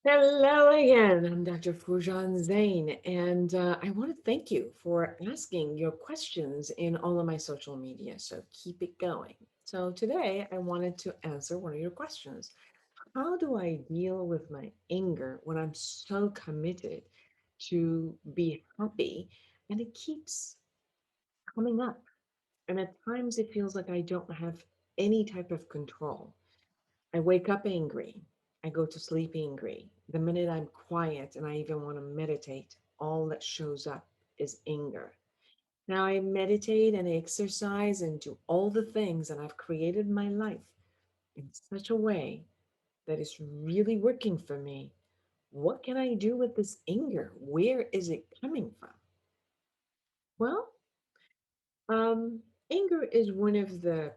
Hello again. I'm Dr. Foojan Zeine, and I want to thank you for asking your questions in all of my social media. So keep it going. So today I wanted to answer one of your questions. How do I deal with my anger when I'm so committed to be happy and it keeps coming up? And at times it feels like I don't have any type of control. I wake up angry. I go to sleep angry. The minute I'm quiet and I even want to meditate, all that shows up is anger. Now I meditate and I exercise and do all the things, and I've created my life in such a way that is really working for me. What can I do with this anger? Where is it coming from? Well, um, anger is one of the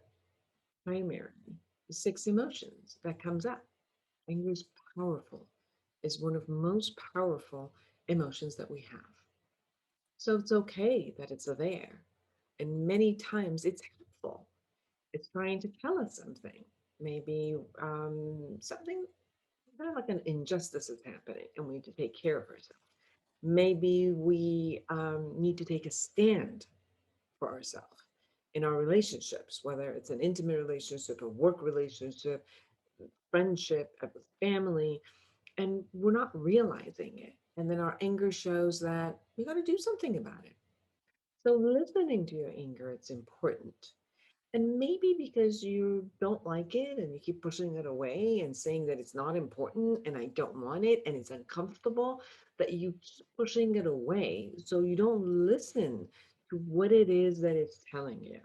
primary six emotions that comes up. Anger is powerful, is one of the most powerful emotions that we have. So it's okay that it's there. And many times it's helpful. It's trying to tell us something. Maybe something kind of like an injustice is happening and we need to take care of ourselves. Maybe we need to take a stand for ourselves in our relationships, whether it's an intimate relationship, a work relationship, friendship, a family, and we're not realizing it. And then our anger shows that we got to do something about it. So listening to your anger, it's important. And maybe because you don't like it and you keep pushing it away and saying that it's not important and I don't want it and it's uncomfortable, that you keep pushing it away so you don't listen to what it is that it's telling you.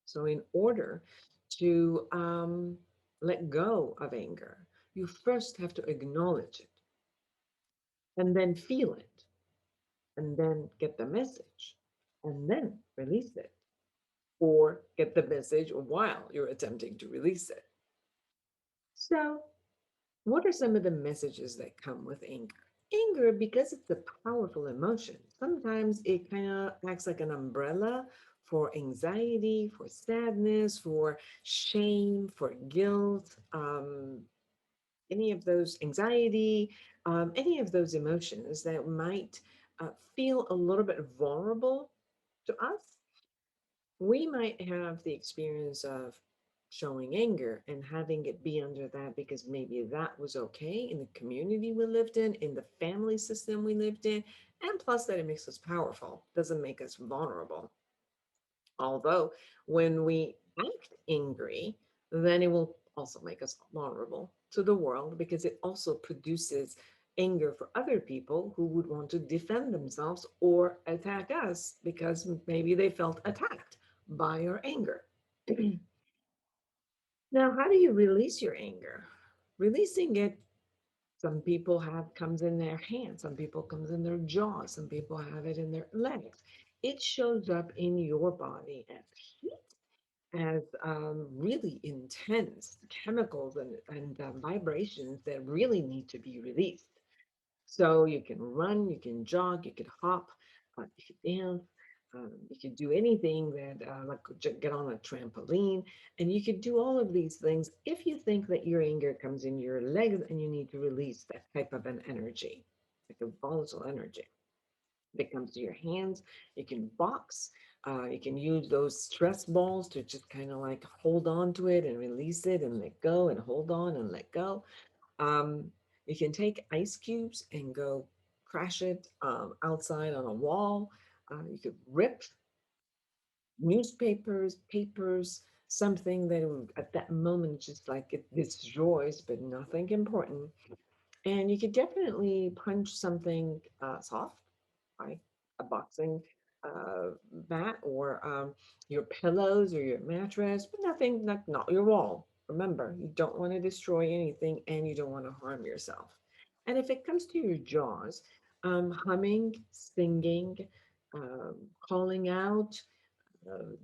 So, in order to let go of anger, you first have to acknowledge it and then feel it and then get the message and then release it or get the message while you're attempting to release it. So, what are some of the messages that come with anger? Anger, because it's a powerful emotion, sometimes it kind of acts like an umbrella for anxiety, for sadness, for shame, for guilt, any of those anxiety, any of those emotions that might feel a little bit vulnerable to us. We might have the experience of showing anger and having it be under that because maybe that was okay in the community we lived in the family system we lived in, and plus that it makes us powerful, doesn't make us vulnerable. Although when we act angry, then it will also make us vulnerable to the world because it also produces anger for other people who would want to defend themselves or attack us because maybe they felt attacked by our anger. Now, how do you release your anger? Releasing it, some people have comes in their hands, some people comes in their jaws, some people have it in their legs. It shows up in your body as heat, as really intense chemicals and vibrations that really need to be released. So you can run, you can jog, you could hop, you could dance, you could do anything that, like get on a trampoline, and you could do all of these things if you think that your anger comes in your legs and you need to release that type of an energy, like a volatile energy. If it comes to your hands, you can box. You can use those stress balls to just kind of like hold on to it and release it and let go and hold on and let go. Um, you can take ice cubes and go crash it outside on a wall. You could rip newspapers, papers, something that at that moment just like it destroys, but nothing important. And you could definitely punch something soft, like a boxing mat or your pillows or your mattress, but nothing, not your wall. Remember, you don't want to destroy anything and you don't want to harm yourself. And if it comes to your jaws, humming, singing, calling out,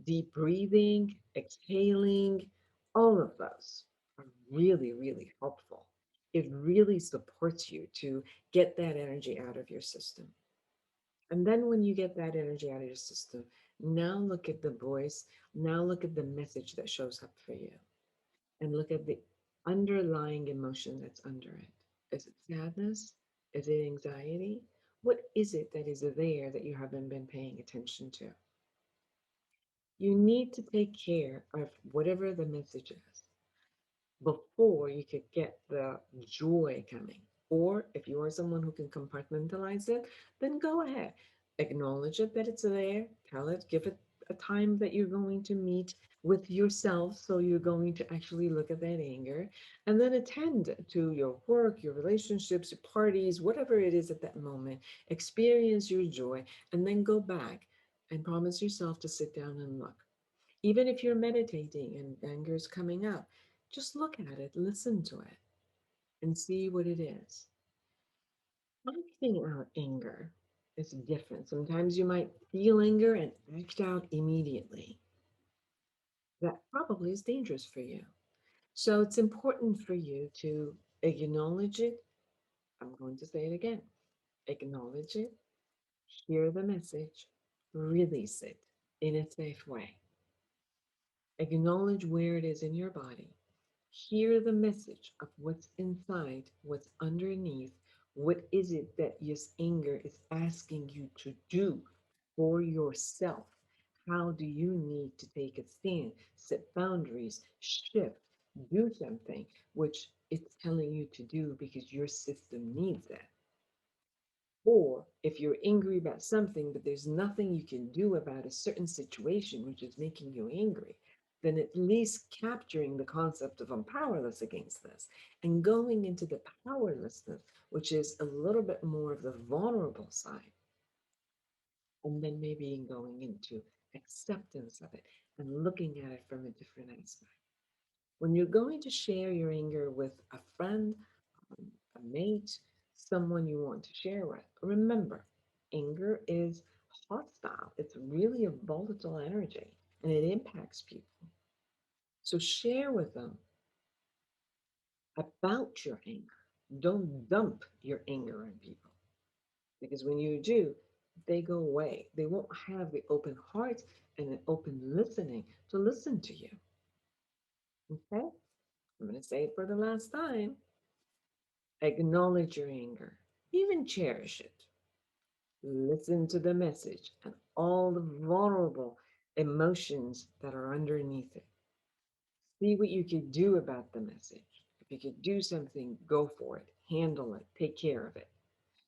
deep breathing, exhaling, all of those are really, really helpful. It really supports you to get that energy out of your system. And then when you get that energy out of your system, now look at the voice, now look at the message that shows up for you, and look at the underlying emotion that's under it. Is it sadness? Is it anxiety? What is it that is there that you haven't been paying attention to? You need to take care of whatever the message is before you could get the joy coming. Or if you are someone who can compartmentalize it, then go ahead. Acknowledge it that it's there. Tell it, give it a time that you're going to meet with yourself. So you're going to actually look at that anger and then attend to your work, your relationships, your parties, whatever it is at that moment. Experience your joy and then go back and promise yourself to sit down and look. Even if you're meditating and anger is coming up, just look at it, listen to it, and see what it is. Acting out anger is different. Sometimes you might feel anger and act out immediately. That probably is dangerous for you. So it's important for you to acknowledge it. I'm going to say it again. Acknowledge it, hear the message, release it in a safe way. Acknowledge where it is in your body. Hear the message of what's inside, what's underneath. What is it that this anger is asking you to do for yourself? How do you need to take a stand, set boundaries, shift, do something which it's telling you to do because your system needs that? Or if you're angry about something, but there's nothing you can do about a certain situation which is making you angry, then at least capturing the concept of I'm powerless against this and going into the powerlessness, which is a little bit more of the vulnerable side, and then maybe going into acceptance of it and looking at it from a different aspect. When you're going to share your anger with a friend, a mate, someone you want to share with. Remember, anger is hostile. It's really a volatile energy and it impacts people. So share with them about your anger. Don't dump your anger on people because when you do, they go away. They won't have the open heart and an open listening to listen to you. Okay? I'm going to say it for the last time. Acknowledge your anger, even cherish it. Listen to the message and all the vulnerable emotions that are underneath it. See what you could do about the message. If you could do something, go for it. Handle it. Take care of it.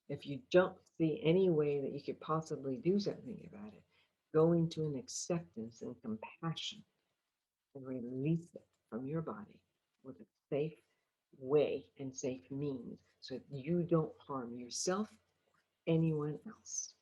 If you don't see any way that you could possibly do something about it, go into an acceptance and compassion and release it from your body with a safe way and safe means so that you don't harm yourself or anyone else.